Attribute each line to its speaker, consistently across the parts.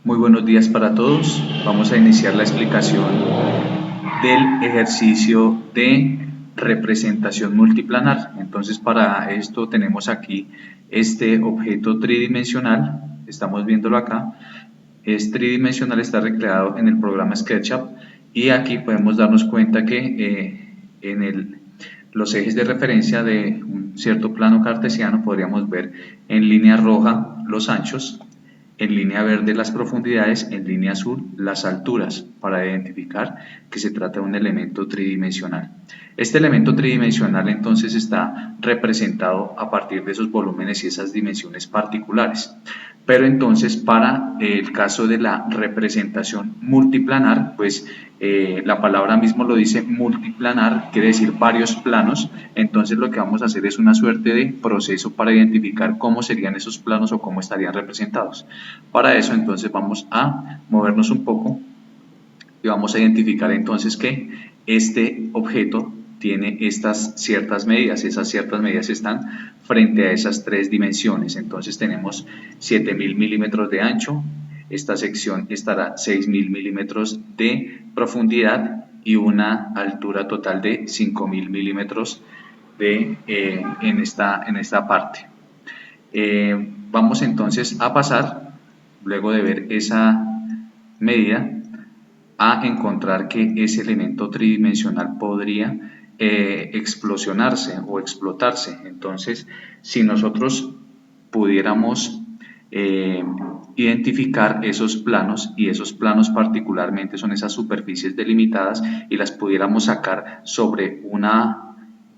Speaker 1: Muy buenos días para todos. Vamos a iniciar la explicación del ejercicio de representación multiplanar. Entonces, para esto tenemos aquí este objeto tridimensional. Estamos viéndolo acá. Es tridimensional, está recreado en el programa SketchUp y aquí podemos darnos cuenta que los ejes de referencia de un cierto plano cartesiano podríamos ver en línea roja los anchos, en línea verde las profundidades, en línea azul las alturas, para identificar que se trata de un elemento tridimensional. Este elemento tridimensional entonces está representado a partir de esos volúmenes y esas dimensiones particulares. Pero entonces para el caso de la representación multiplanar, pues la palabra mismo lo dice, multiplanar, quiere decir varios planos. Entonces lo que vamos a hacer es una suerte de proceso para identificar cómo serían esos planos o cómo estarían representados. Para eso entonces vamos a movernos un poco y vamos a identificar entonces que este objeto tiene estas ciertas medidas. Esas ciertas medidas están frente a esas tres dimensiones. Entonces tenemos 7000 milímetros de ancho, esta sección estará 6000 milímetros de profundidad y una altura total de 5000 milímetros en esta parte. Vamos entonces a pasar, luego de ver esa medida, a encontrar que ese elemento tridimensional podría explosionarse o explotarse. Entonces, si nosotros pudiéramos identificar esos planos, y esos planos particularmente son esas superficies delimitadas, y las pudiéramos sacar sobre una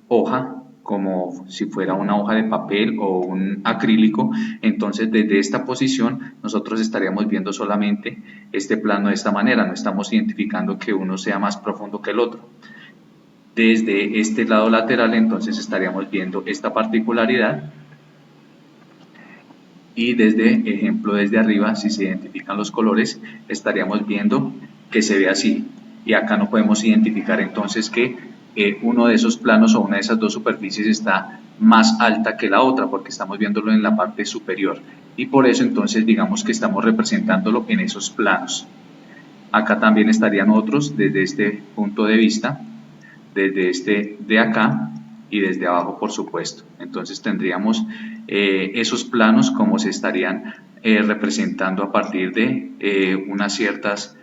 Speaker 1: hoja, como si fuera una hoja de papel o un acrílico, entonces desde esta posición nosotros estaríamos viendo solamente este plano de esta manera, no estamos identificando que uno sea más profundo que el otro. Desde este lado lateral entonces estaríamos viendo esta particularidad, y desde arriba, si se identifican los colores, estaríamos viendo que se ve así. Y acá no podemos identificar entonces que uno de esos planos o una de esas dos superficies está más alta que la otra, porque estamos viéndolo en la parte superior. Y por eso entonces digamos que estamos representándolo en esos planos. Acá también estarían otros desde este punto de vista, desde este de acá y desde abajo, por supuesto. Entonces tendríamos esos planos como se estarían representando a partir de unas ciertas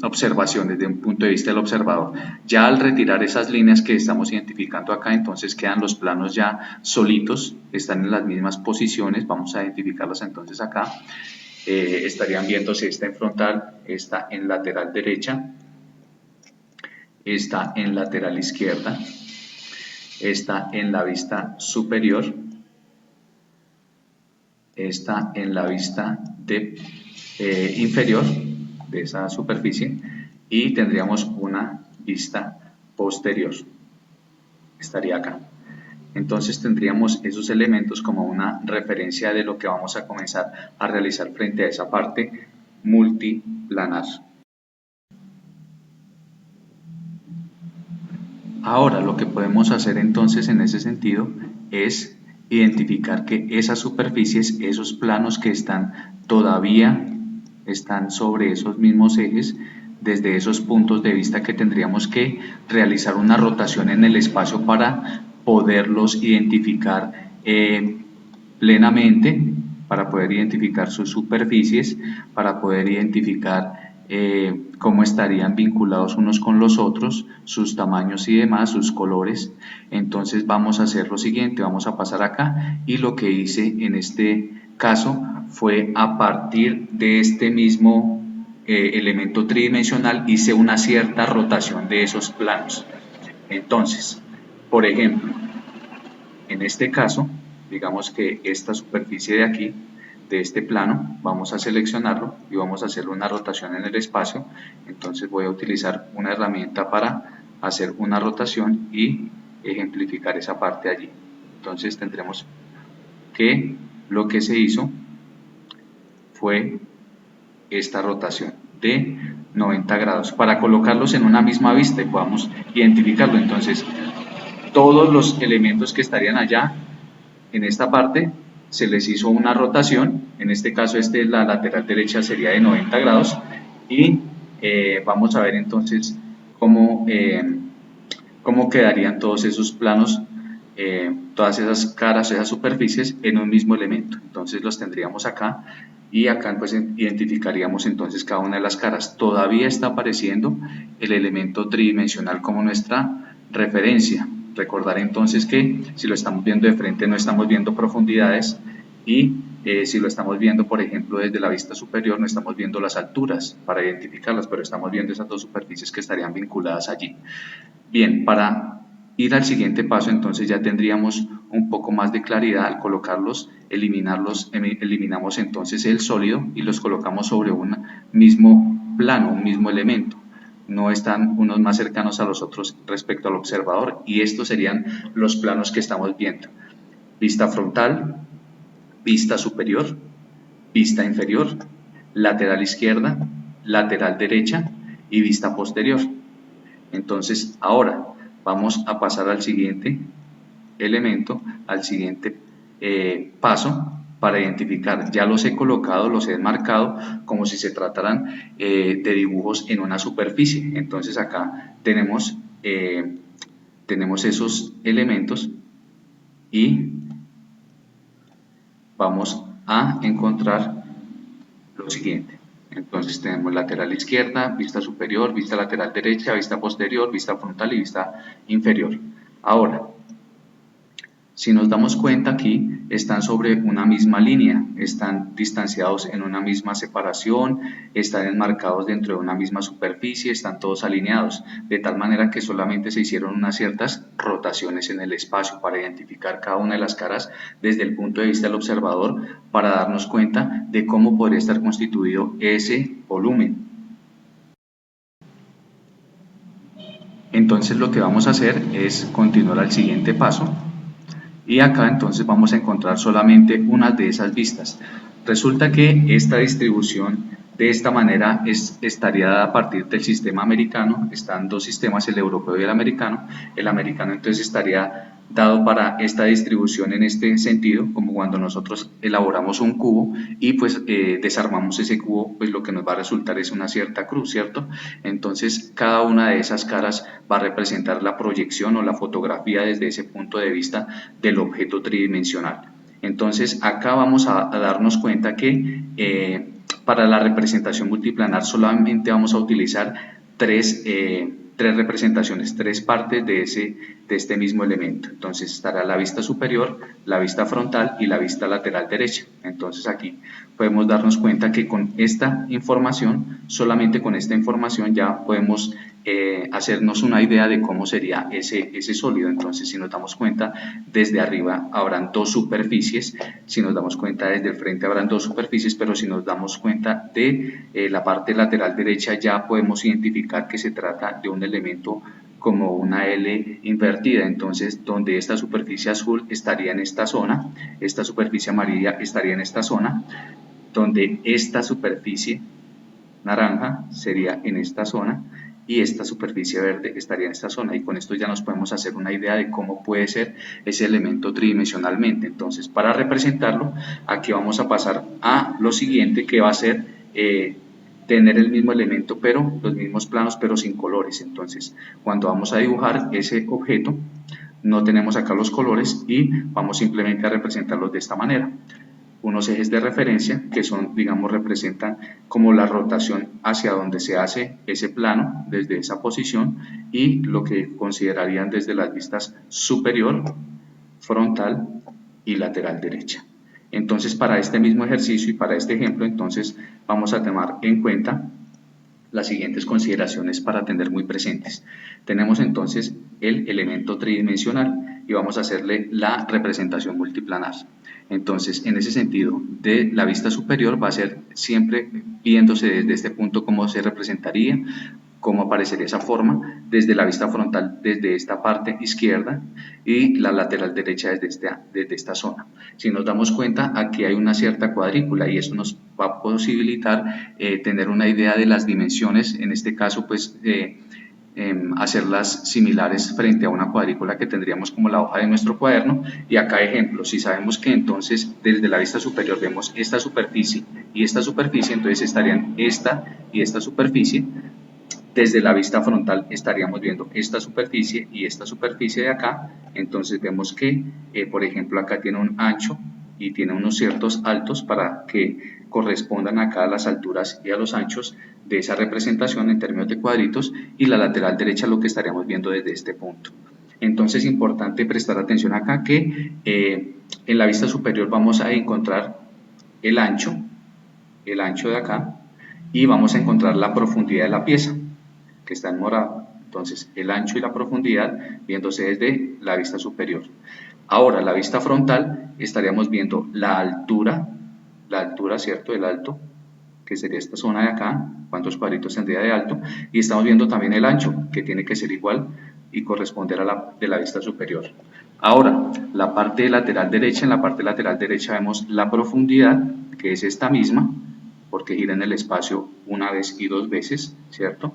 Speaker 1: observaciones de un punto de vista del observador. Ya al retirar esas líneas que estamos identificando acá, entonces quedan los planos ya solitos, están en las mismas posiciones. Vamos a identificarlas entonces acá. Estarían viéndose esta en frontal, esta en lateral derecha, esta en lateral izquierda, esta en la vista superior, esta en la vista inferior de esa superficie, y tendríamos una vista posterior, estaría acá. Entonces tendríamos esos elementos como una referencia de lo que vamos a comenzar a realizar frente a esa parte multiplanar. Ahora lo que podemos hacer entonces en ese sentido es identificar que esas superficies, esos planos que todavía están sobre esos mismos ejes, desde esos puntos de vista que tendríamos que realizar una rotación en el espacio para poderlos identificar plenamente, para poder identificar sus superficies, para poder identificar cómo estarían vinculados unos con los otros, sus tamaños y demás, sus colores. Entonces vamos a hacer lo siguiente, vamos a pasar acá, y lo que hice en este caso fue a partir de este mismo elemento tridimensional hice una cierta rotación de esos planos. Entonces, por ejemplo, en este caso, digamos que esta superficie de aquí, de este plano, vamos a seleccionarlo y vamos a hacerle una rotación en el espacio. Entonces voy a utilizar una herramienta para hacer una rotación y ejemplificar esa parte allí. Entonces tendremos que lo que se hizo fue esta rotación de 90 grados para colocarlos en una misma vista y podamos identificarlo. Entonces todos los elementos que estarían allá en esta parte se les hizo una rotación, en este caso la lateral derecha sería de 90 grados y vamos a ver entonces cómo, cómo quedarían todos esos planos, todas esas caras, esas superficies en un mismo elemento. Entonces los tendríamos acá y acá pues identificaríamos entonces cada una de las caras. Todavía está apareciendo el elemento tridimensional como nuestra referencia. Recordar entonces que si lo estamos viendo de frente no estamos viendo profundidades y si lo estamos viendo, por ejemplo, desde la vista superior, no estamos viendo las alturas para identificarlas, pero estamos viendo esas dos superficies que estarían vinculadas allí. Bien, para ir al siguiente paso, entonces ya tendríamos un poco más de claridad al colocarlos, eliminamos entonces el sólido y los colocamos sobre un mismo plano, un mismo elemento. No están unos más cercanos a los otros respecto al observador y estos serían los planos que estamos viendo. Vista frontal, vista superior, vista inferior, lateral izquierda, lateral derecha y vista posterior. Entonces, ahora vamos a pasar al siguiente elemento, al siguiente paso para identificar. Ya los he colocado, los he enmarcado como si se trataran de dibujos en una superficie. Entonces, acá tenemos esos elementos y vamos a encontrar lo siguiente. Entonces tenemos lateral izquierda, vista superior, vista lateral derecha, vista posterior, vista frontal y vista inferior. Ahora, si nos damos cuenta aquí, están sobre una misma línea, están distanciados en una misma separación, están enmarcados dentro de una misma superficie, están todos alineados, de tal manera que solamente se hicieron unas ciertas rotaciones en el espacio para identificar cada una de las caras desde el punto de vista del observador para darnos cuenta de cómo podría estar constituido ese volumen. Entonces lo que vamos a hacer es continuar al siguiente paso. Y acá entonces vamos a encontrar solamente una de esas vistas. Resulta que esta distribución de esta manera estaría dada a partir del sistema americano. Están dos sistemas, el europeo y el americano. El americano entonces estaría dado para esta distribución en este sentido, como cuando nosotros elaboramos un cubo y pues desarmamos ese cubo, pues lo que nos va a resultar es una cierta cruz, ¿cierto? Entonces cada una de esas caras va a representar la proyección o la fotografía desde ese punto de vista del objeto tridimensional. Entonces acá vamos a darnos cuenta que para la representación multiplanar solamente vamos a utilizar tres representaciones, tres partes de este mismo elemento. Entonces estará la vista superior, la vista frontal y la vista lateral derecha. Entonces aquí podemos darnos cuenta que con esta información, solamente con esta información ya podemos hacernos una idea de cómo sería ese sólido. Entonces si nos damos cuenta, desde arriba habrán dos superficies, si nos damos cuenta desde el frente habrán dos superficies, pero si nos damos cuenta de la parte lateral derecha ya podemos identificar que se trata de un elemento como una L invertida. Entonces donde esta superficie azul estaría en esta zona, esta superficie amarilla estaría en esta zona, donde esta superficie naranja sería en esta zona y esta superficie verde estaría en esta zona, y con esto ya nos podemos hacer una idea de cómo puede ser ese elemento tridimensionalmente. Entonces para representarlo aquí vamos a pasar a lo siguiente, que va a ser tener el mismo elemento pero los mismos planos pero sin colores. Entonces cuando vamos a dibujar ese objeto no tenemos acá los colores y vamos simplemente a representarlos de esta manera. Unos ejes de referencia que son, digamos, representan como la rotación hacia donde se hace ese plano desde esa posición, y lo que considerarían desde las vistas superior, frontal y lateral derecha. Entonces para este mismo ejercicio y para este ejemplo entonces vamos a tomar en cuenta las siguientes consideraciones para tener muy presentes. Tenemos entonces el elemento tridimensional y vamos a hacerle la representación multiplanar. Entonces, en ese sentido, de la vista superior va a ser siempre viéndose desde este punto cómo se representaría, cómo aparecería esa forma, desde la vista frontal desde esta parte izquierda y la lateral derecha desde esta zona. Si nos damos cuenta, aquí hay una cierta cuadrícula y eso nos va a posibilitar tener una idea de las dimensiones. En este caso pues hacerlas similares frente a una cuadrícula que tendríamos como la hoja de nuestro cuaderno. Y acá ejemplo, si sabemos que entonces desde la vista superior vemos esta superficie y esta superficie, entonces estarían esta y esta superficie. Desde la vista frontal estaríamos viendo esta superficie y esta superficie de acá. Entonces vemos que, por ejemplo, acá tiene un ancho y tiene unos ciertos altos para que correspondan acá a las alturas y a los anchos de esa representación en términos de cuadritos, y la lateral derecha lo que estaríamos viendo desde este punto. Entonces es importante prestar atención acá que en la vista superior vamos a encontrar el ancho de acá, y vamos a encontrar la profundidad de la pieza, que está en morado. Entonces el ancho y la profundidad viéndose desde la vista superior. Ahora la vista frontal estaríamos viendo la altura, ¿cierto? El alto, que sería esta zona de acá, cuántos cuadritos tendría de alto, y estamos viendo también el ancho, que tiene que ser igual y corresponder a la de la vista superior. Ahora, la parte lateral derecha, en la parte lateral derecha vemos la profundidad, que es esta misma, porque gira en el espacio una vez y dos veces, ¿cierto?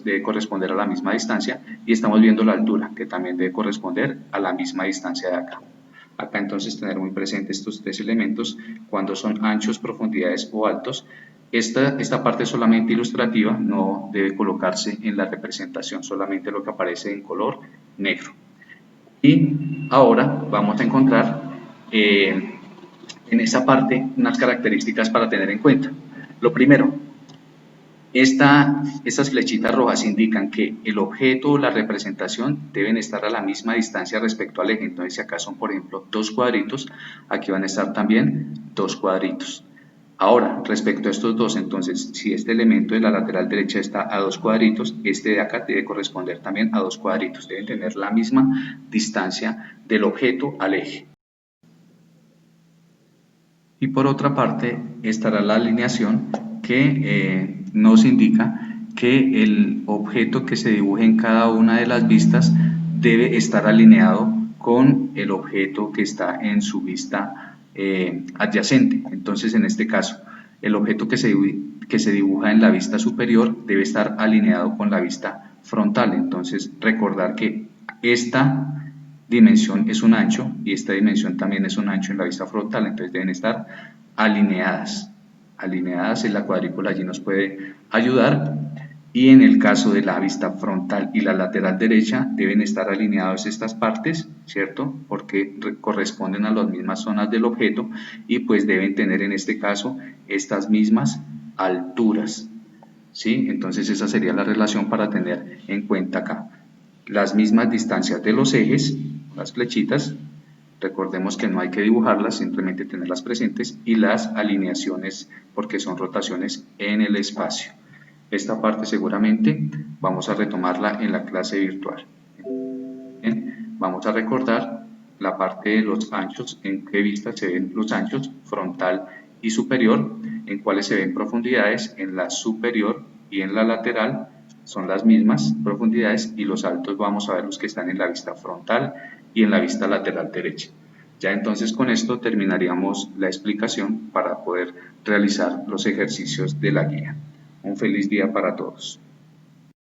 Speaker 1: Debe corresponder a la misma distancia, y estamos viendo la altura, que también debe corresponder a la misma distancia de acá. Acá entonces tener muy presente estos tres elementos cuando son anchos, profundidades o altos. Esta parte es solamente ilustrativa, no debe colocarse en la representación, solamente lo que aparece en color negro. Y ahora vamos a encontrar en esa parte unas características para tener en cuenta. Lo primero, estas flechitas rojas indican que el objeto o la representación deben estar a la misma distancia respecto al eje. Entonces, si acá son, por ejemplo, dos cuadritos, aquí van a estar también dos cuadritos. Ahora, respecto a estos dos, entonces, si este elemento de la lateral derecha está a dos cuadritos, este de acá debe corresponder también a dos cuadritos. Deben tener la misma distancia del objeto al eje. Y por otra parte, estará la alineación que nos indica que el objeto que se dibuje en cada una de las vistas debe estar alineado con el objeto que está en su vista adyacente. Entonces, en este caso, el objeto que se dibuja en la vista superior debe estar alineado con la vista frontal. Entonces, recordar que esta dimensión es un ancho y esta dimensión también es un ancho en la vista frontal, entonces deben estar alineadas. Alineadas en la cuadrícula allí nos puede ayudar. Y en el caso de la vista frontal y la lateral derecha deben estar alineadas estas partes, ¿cierto? Porque corresponden a las mismas zonas del objeto, y pues deben tener en este caso estas mismas alturas, ¿sí? Entonces esa sería la relación para tener en cuenta acá. Las mismas distancias de los ejes, las flechitas, recordemos que no hay que dibujarlas, simplemente tenerlas presentes, y las alineaciones porque son rotaciones en el espacio. Esta parte seguramente vamos a retomarla en la clase virtual. Bien, vamos a recordar la parte de los anchos, en qué vista se ven los anchos, frontal y superior, en cuáles se ven profundidades, en la superior y en la lateral son las mismas profundidades, y los altos vamos a ver los que están en la vista frontal y en la vista lateral derecha. Ya entonces con esto terminaríamos la explicación para poder realizar los ejercicios de la guía. Un feliz día para todos.